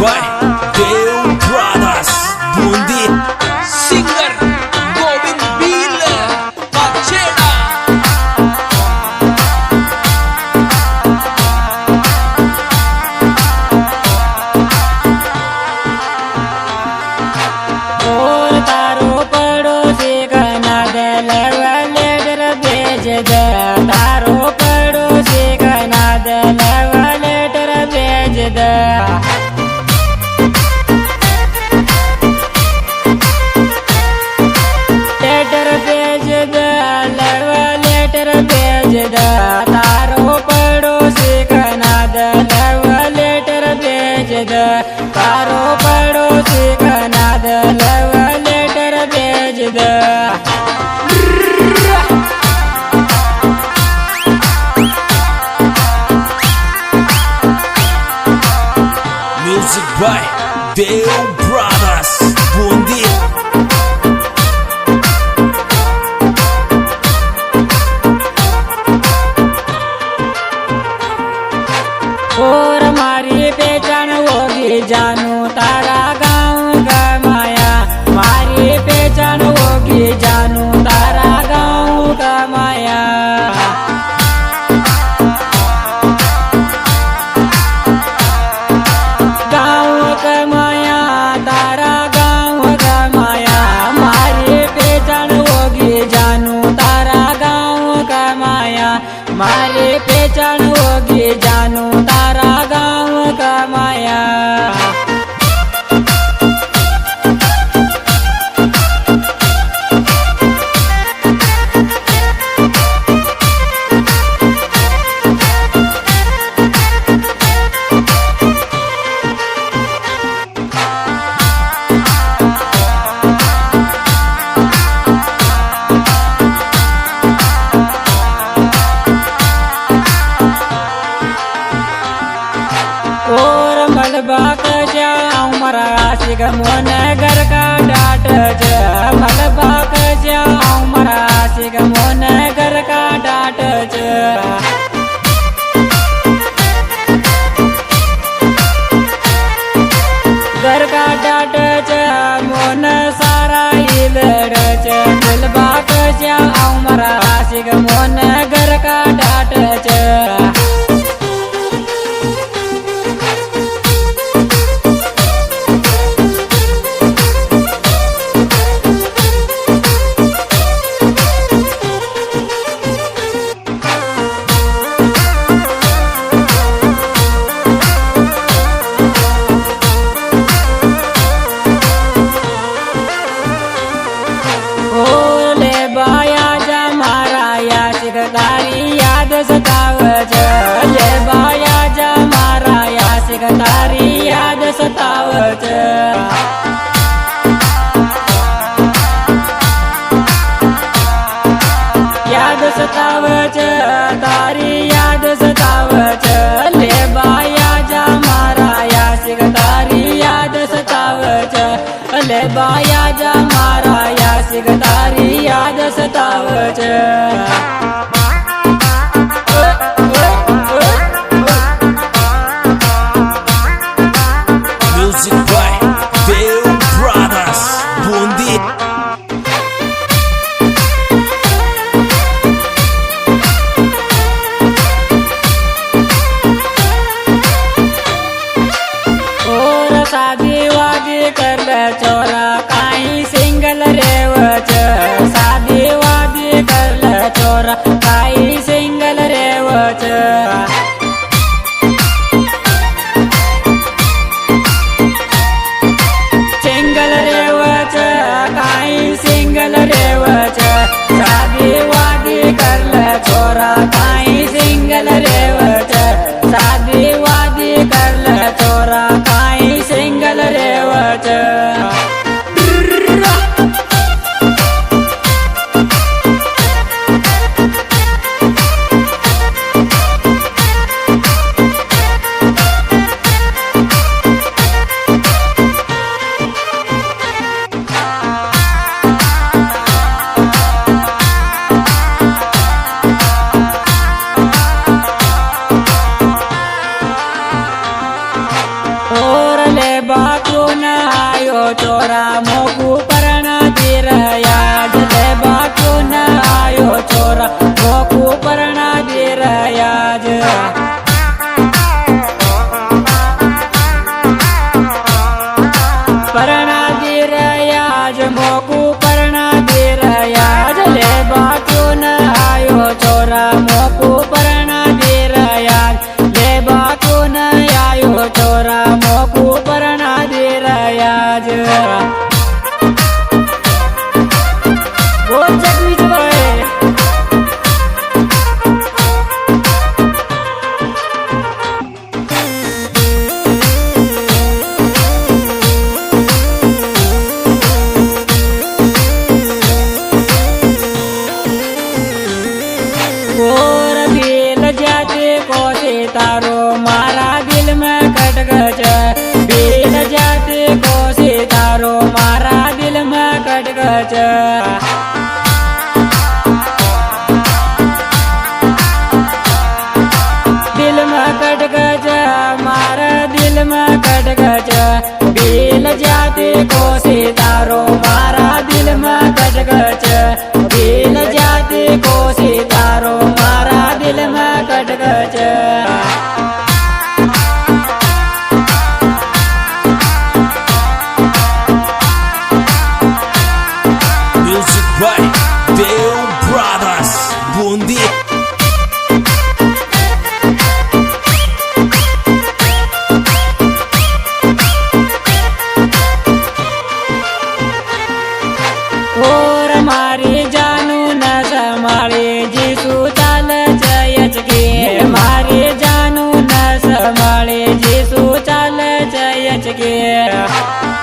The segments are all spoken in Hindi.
by Deo Brothers Bundi Singer Govind Bill Pacheda और तारो पड़ोसी गना दलवा लेटर भेज दे तारो पड़ोसी गना दलवा लेटर भेज दे लेटर भेज दे लड़वा लेटर भेज दे तारो पड़ोसी गना दलवा लेटर भेज दे तारो पड़ोसी गना दलवा लेटर भेज दे Music by Deo Brothers Bundi और मारी पहचान होगी जानू तारा गाँव का माया मारी पहचान होगी जानू तारा गाँव का माया गाँव का माया तारा गाँव का माया मारी पहचान होगी जानू तारा गाँव का माया मारी पहचान होगी जानू तारा गाँव का माया और मलबा कजा उमरा आशिक मोन घर का डाट ज मलबा कजा उमरा आशिक मोन घर का डाट ज घर का डाट ज मोन सारा इलड़ ज मलबा कजा उमरा आशिक मोन घर का डाट ज ओले बाया जा मारा या सिकतारी याद सतावज ले बाया जा मारा या सिकतारी याद सतावज याद सतावज तारी याद सतावज ले बाया जा मारा या सिकतारी याद सतावज ले बाया जा मारा या सिकतारी याद सतावज Music by Deo Brothers Bundi और शादी वादी कर ले चोरा काई सिंगल रेवच शादी वादी कर ले और दिल जाते को से तारो मारा दिल में खटखच दिल जाते को से तारो मारा दिल में खटखच दिल में खटखच मारा दिल में खटखच दिल जाते को से तारो मारा दिल में खटखच दिल जाते को से तारो मारा दिल में खटखच Music by Deo Brothers Bundi. और हमारे जानू न संभाले जीसू चाल जयच के हमारे जानू न संभाले जीसू चाल जयच के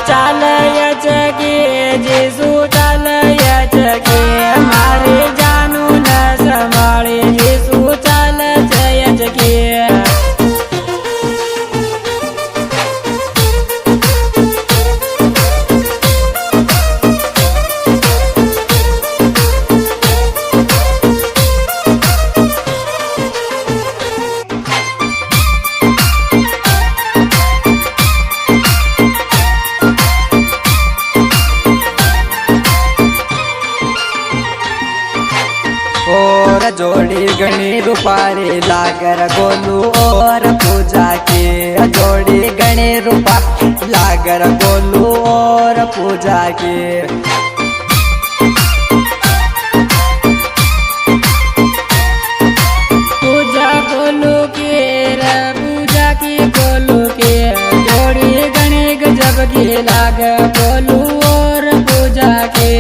चाल यच के जीसू चाल यच के हमारे जानू न संभाले जीसू चाल जयच के और जोड़ी गणी रूपारी लागर गोलू और पूजा के जोड़ी गणी रूपा लागर गोलू और पूजा के पूजा गोलू के पूजा की गोलू के जोड़ी गणे गजब की लाग गोलू और पूजा के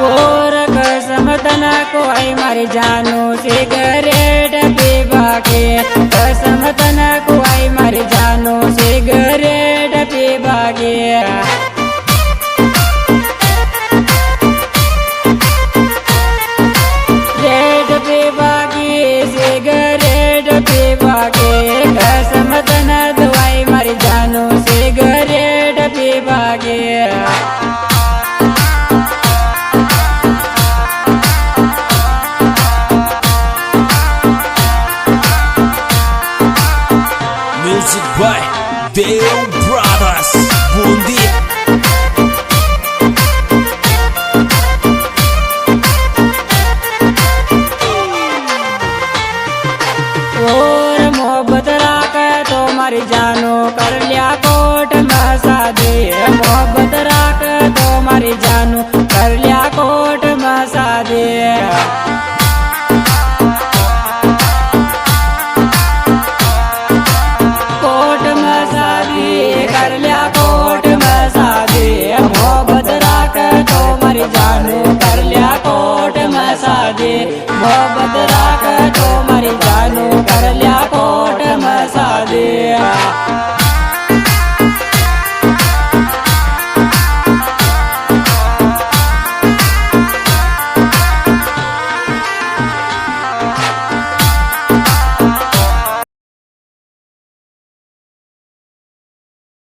और कसम तना को आई मारी जानू सिगरेट पीवा के कसम तना को आई मारी जानू सिगरेट पीवा के रेट पीवा के सिगरेट पीवा के कसम तना दवाई मारी जानू सिगरेट पीवा के Music by Deo Brothers Bundi. और मोहब्बत राख तो मारी जानो कर लिया कोट मसा दे मोहब्बत राख तो मारी जानो कर लिया कोट मसा दे कोट मसा दे कर लिया कोट मसा दे मोहब्बत राख तो मारी जानो कर लिया कोट मसा दे मोहब्बत